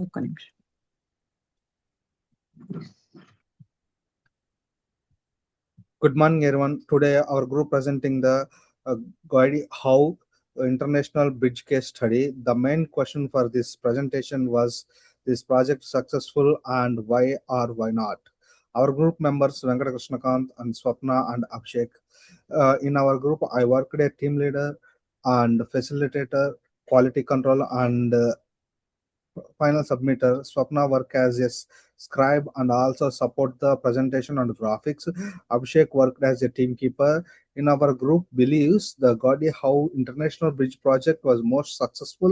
ఒక్క నిమిషం. Good morning, everyone. Today, our group presenting the Gordie Howe International Bridge Case Study. The main question for this presentation was: this project successful and why or why not? Our group members Venkata Krishnakant and Swapna and Abhishek. In our group, I worked a team leader and facilitator, quality control, and final submitter. Swapna work as a scribe and also support the presentation and graphics. Abhishek worked as a team keeper. In our group believes the Gordie Howe International Bridge project was most successful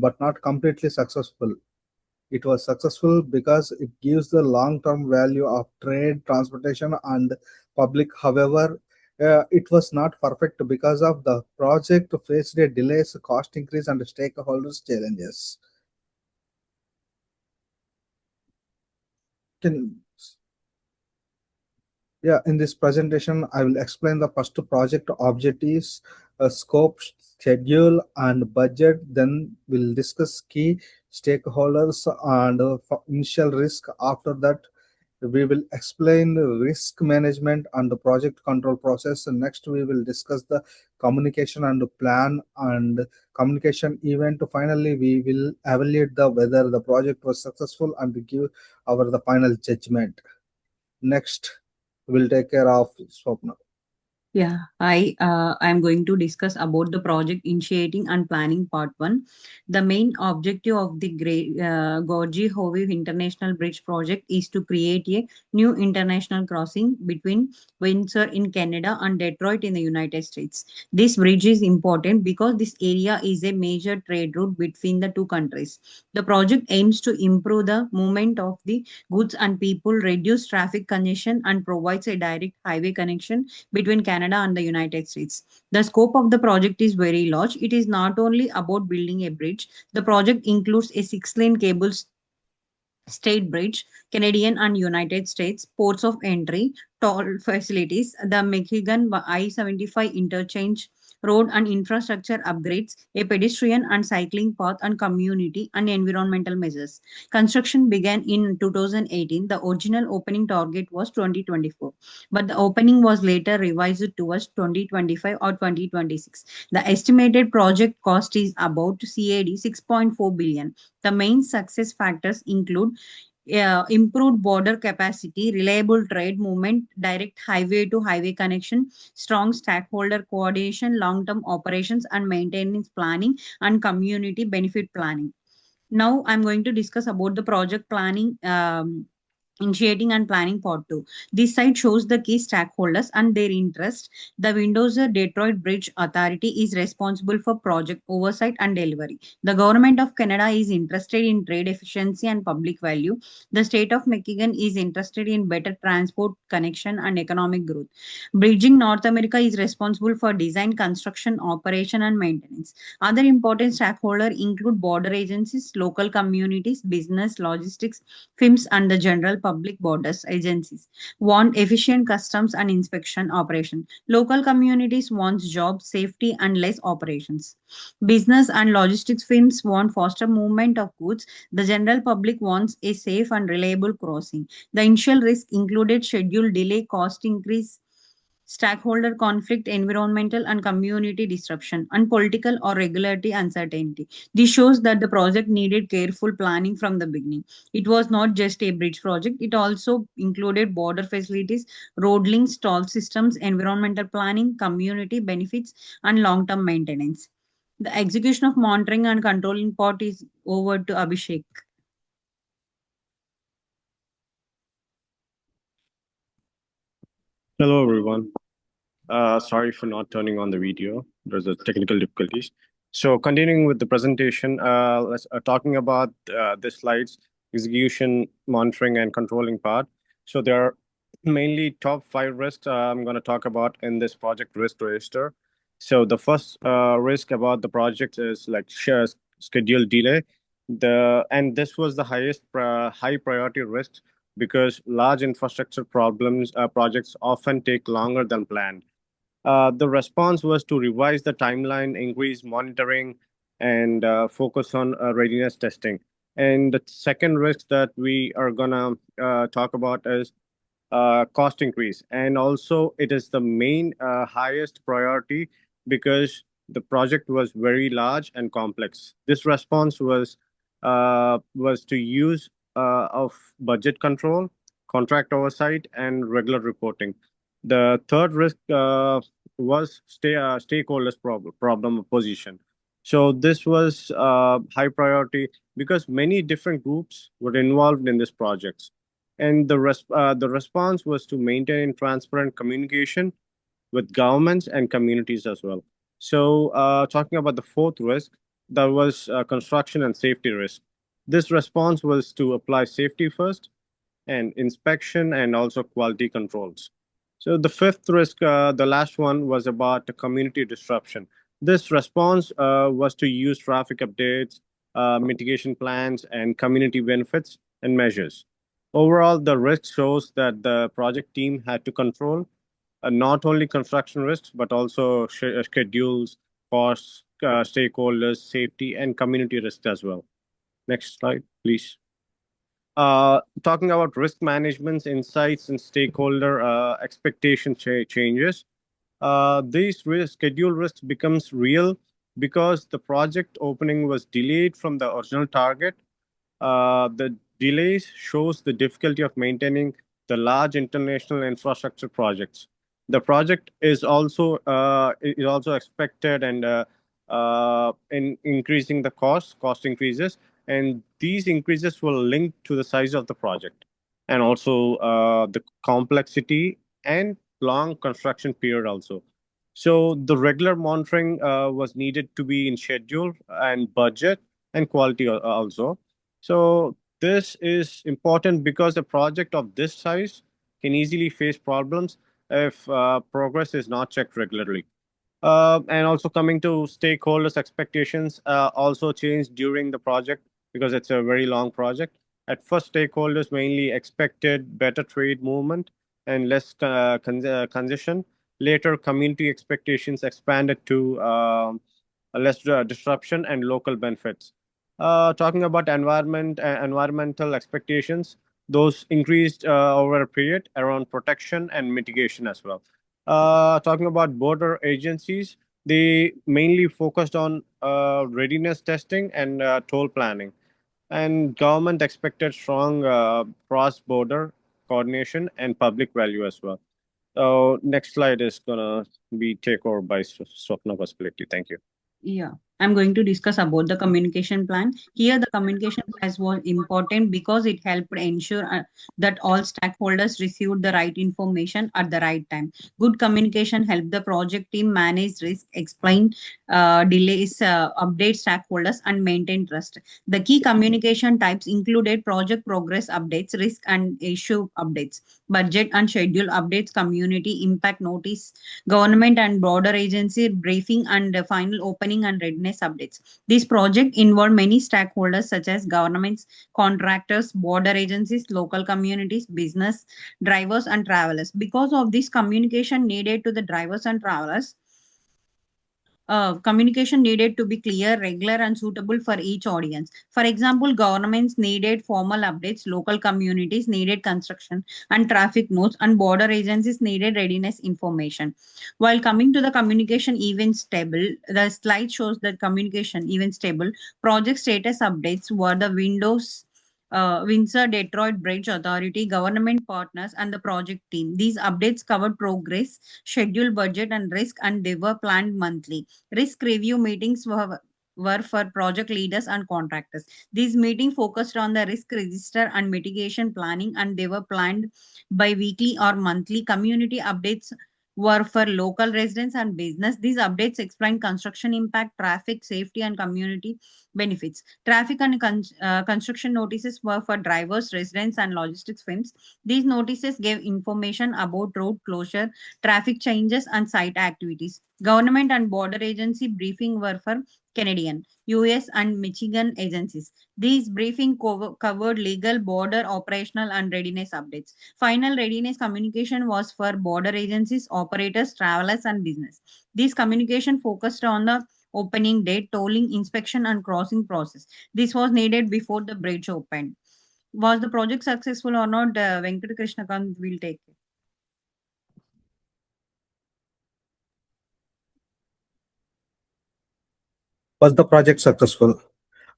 but not completely successful. It was successful because it gives the long-term value of trade, transportation, and public. However, it was not perfect because of the project faced a delays, cost increase, and stakeholders challenges. Can Yeah, in this presentation, I will explain the first project objectives, scope, schedule, and budget. Then we'll discuss key stakeholders and initial risk. After that, we will explain risk management and the project control process. And next, we will discuss the communication and plan and communication event. Finally, we will evaluate the whether the project was successful and give our the final judgment. Next, will take care of Swapna. Yeah, I'm going to discuss about the project initiating and planning part one. The main objective of the Gordie Howe International Bridge project is to create a new international crossing between Windsor in Canada and Detroit in the United States. This bridge is important because this area is a major trade route between the two countries. The project aims to improve the movement of the goods and people, reduce traffic congestion, and provides a direct highway connection between Canada and the United States. The scope of the project is very large. It is not only about building a bridge, the project includes a 6-lane cable state bridge, Canadian and United States, ports of entry, toll facilities, the Michigan I-75 interchange road and infrastructure upgrades, a pedestrian and cycling path, and community and environmental measures. Construction began in 2018. The original opening target was 2024, but the opening was later revised towards 2025 or 2026. The estimated project cost is about CAD 6.4 billion. The main success factors include improved border capacity, reliable trade movement, direct highway to highway connection, strong stakeholder coordination, long term operations and maintenance planning, and community benefit planning. Now I'm going to discuss about the project planning. Initiating and planning part 2. This site shows the key stakeholders and their interest. The Windsor Detroit Bridge Authority is responsible for project oversight and delivery. The government of Canada is interested in trade efficiency and public value. The state of Michigan is interested in better transport connection and economic growth. Bridging North America is responsible for design, construction, operation, and maintenance. Other important stakeholders include border agencies, local communities, business, logistics, firms, and the general public borders agencies. Want efficient customs and inspection operation. Local communities want jobs, safety, and less operations. Business and logistics firms want faster movement of goods. The general public wants a safe and reliable crossing. The initial risk included schedule delay, cost increase, stakeholder conflict, environmental and community disruption, and political or regulatory uncertainty. This shows that the project needed careful planning from the beginning. It was not just a bridge project, it also included border facilities, road links, toll systems, environmental planning, community benefits, and long term maintenance. The execution of monitoring and controlling part is over to Abhishek. Hello, everyone. Sorry for not turning on the video. There's a technical difficulties. So, continuing with the presentation, let's talking about the slides, execution, monitoring, and controlling part. So, there are mainly top 5 risks I'm going to talk about in this project risk register. So, the first risk about the project is like schedule delay. And this was the highest high priority risk because large infrastructure problems projects often take longer than planned. The response was to revise the timeline, increase monitoring, and focus on readiness testing. And the second risk that we are gonna talk about is cost increase, and also it is the main highest priority because the project was very large and complex. This response was to use of budget control, contract oversight, and regular reporting. The third risk was stakeholders problem opposition. So this was high priority because many different groups were involved in this project, and the response was to maintain transparent communication with governments and communities as well. So, talking about the fourth risk, that was construction and safety risk. This response was to apply safety first and inspection and also quality controls. So the fifth risk, the last one, was about the community disruption. This response was to use traffic updates, mitigation plans, and community benefits and measures. Overall, the risk shows that the project team had to control not only construction risks but also schedules, costs, stakeholders, safety, and community risks as well. Next slide, please. Talking about risk management insights and stakeholder expectation changes, these schedule risks becomes real because the project opening was delayed from the original target. The delays shows the difficulty of maintaining the large international infrastructure projects. The project is also expected and in increasing the cost increases, and these increases will link to the size of the project and also the complexity and long construction period also. So the regular monitoring was needed to be in schedule and budget and quality also. So this is important because a project of this size can easily face problems if progress is not checked regularly. And also coming to stakeholders' expectations also changed during the project because it's a very long project. At first, stakeholders mainly expected better trade movement and less congestion. Later, community expectations expanded to less disruption and local benefits. Talking about environmental expectations, those increased over a period around protection and mitigation as well. Talking about border agencies, they mainly focused on readiness testing and toll planning. And government expected strong cross-border coordination and public value as well. So next slide is gonna be take over by Swapna possibility. Thank you. Yeah, I'm going to discuss about the communication plan. Here, the communication plan was important because it helped ensure that all stakeholders received the right information at the right time. Good communication helped the project team manage risk, explain delays, update stakeholders, and maintain trust. The key communication types included project progress updates, risk and issue updates, budget and schedule updates, community impact notice, government and border agency briefing, and final opening and readiness updates. This project involved many stakeholders such as governments, contractors, border agencies, local communities, business, drivers, and travelers. Because of this communication needed to the drivers and travelers, communication needed to be clear, regular, and suitable for each audience. For example, governments needed formal updates, local communities needed construction and traffic notes, and border agencies needed readiness information. While coming to the communication events table, the slide shows that communication events table project status updates were the windows. Windsor Detroit Bridge Authority, government partners, and the project team. These updates covered progress, schedule, budget, and risk, and they were planned monthly. Risk review meetings were for project leaders and contractors. These meetings focused on the risk register and mitigation planning, and they were planned by weekly or monthly. Community updates were for local residents and business. These updates explain construction impact, traffic, safety, and community benefits. Traffic and construction notices were for drivers, residents, and logistics firms. These notices gave information about road closure, traffic changes, and site activities. Government and border agency briefing were for Canadian, US, and Michigan agencies. These briefing covered legal, border, operational, and readiness updates. Final readiness communication was for border agencies, operators, travelers, and business. This communication focused on the opening date, tolling, inspection, and crossing process. This was needed before the bridge opened. Was the project successful or not? Venkat Krishnakant will take it. Was the project successful?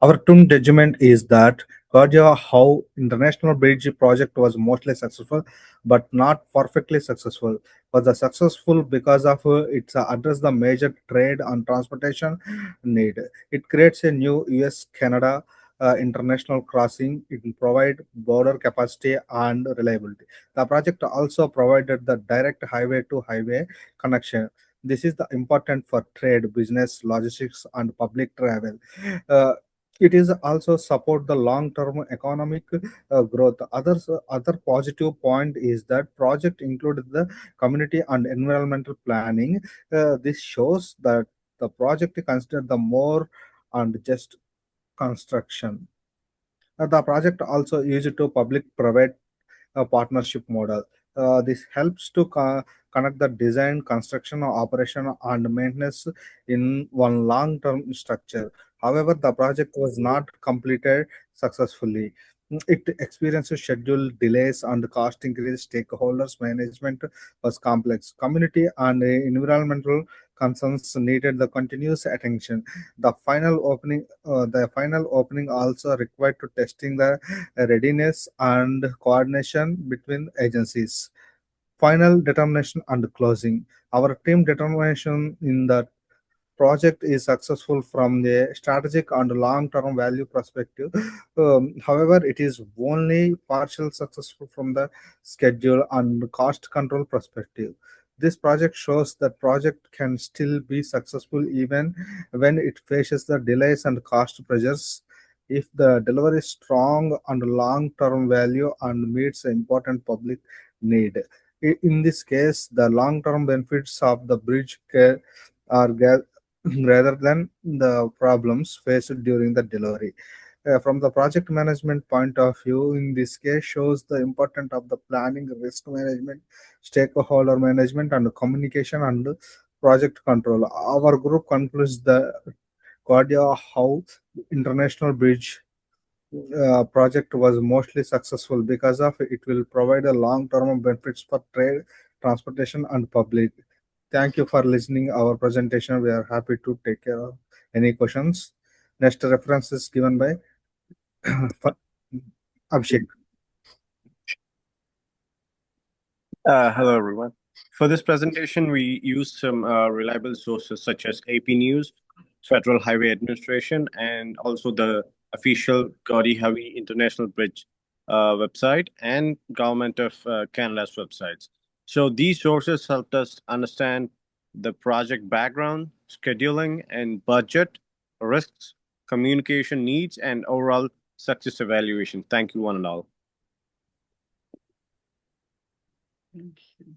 Our team judgment is that Gordie Howe International Bridge project was mostly successful, but not perfectly successful. Was the successful because of it address the major trade and transportation need. It creates a new US-Canada international crossing. It will provide border capacity and reliability. The project also provided the direct highway to highway connection. This is the important for trade, business, logistics, and public travel. Uh, it is also support the long-term economic growth. Other positive point is that project included the community and environmental planning. This shows that the project considered the more and just construction. The project also used to public-private a partnership model. This helps to connect the design, construction, operation, and maintenance in one long-term structure. However, the project was not completed successfully. It experienced schedule delays and cost increase. Stakeholders management was complex. Community and environmental concerns needed the continuous attention. The final opening also required to testing the readiness and coordination between agencies. Final determination and closing. Our team determination in the project is successful from the strategic and long-term value perspective. However, it is only partial successful from the schedule and cost control perspective. This project shows that project can still be successful even when it faces the delays and cost pressures if the delivery is strong and long-term value and meets the important public need. In this case, the long-term benefits of the bridge care are rather than the problems faced during the delivery. From the project management point of view, in this case, shows the importance of the planning, risk management, stakeholder management, and communication and project control. Our group concludes the Gordie Howe International Bridge project was mostly successful because of it will provide a long-term benefits for trade, transportation, and public. Thank you for listening our presentation. We are happy to take care of any questions. Next reference is given by Abhishek. Hello, everyone. For this presentation, we used some reliable sources such as AP News, Federal Highway Administration, and also the official Gordie Howe International Bridge website and Government of Canada's websites. So these sources helped us understand the project background, scheduling, and budget, risks, communication needs, and overall success evaluation. Thank you, one and all. Thank you.